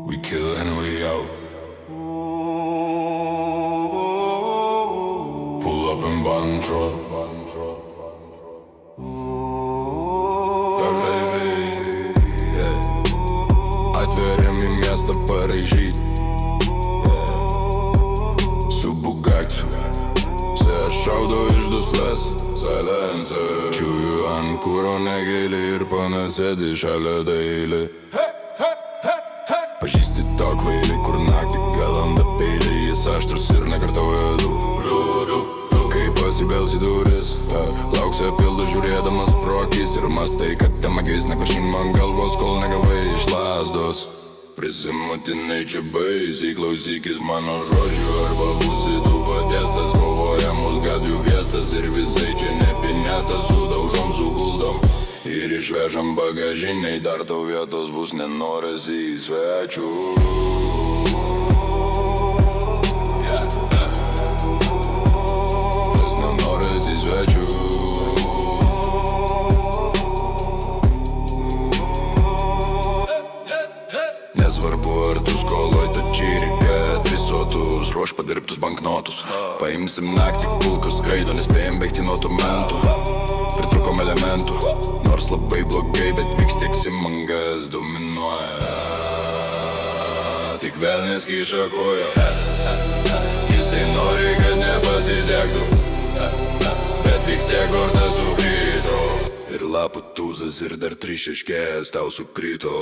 We kill and we out. Pull up in button truck. Atverėm į miestą paraižyt su Bugatti. Se aš šaudo iš duslės silencer. Čiūju ant kuro negėlį ir pana sėdi šalia dailį. Pažįsti tą kvailį, kur naktį galanda peilį. Jis aštrus ir nekartauja liūdų. Kai pasibelsi duris, lauksi apildu žiūrėdamas pro akis. Ir mastai, kad temagis nekaršin man galvos, kol negavai iš lasdos. Prisimutinai čia baisiai, klausykis mano žodžių, arba būsi tu patiestas. Kovojamus gadvių fiestas ir visai čia nepinėtas. Sudaužom, suguldom ir išvežam bagažiniai. Dar tau vietos bus, nenorės į svečių. Nes nenorės į svečių. Nesvarbu ar tu skoloj, tačiai reikia trisotus. Ruoš padirbtus banknotus. Paimsim naktį, kulkus skraido, nespėjom baigti nuo tų mentų. Pritrukom elementų, nors labai blogai, bet vyks tiek simangas dominuoja. Tik velnis kiša kojo. Jisai nori, kad nepasisektų, bet vyks tiek kortas sukrito. Ir lapų tūzas ir dar 3 šeškės tau sukrito.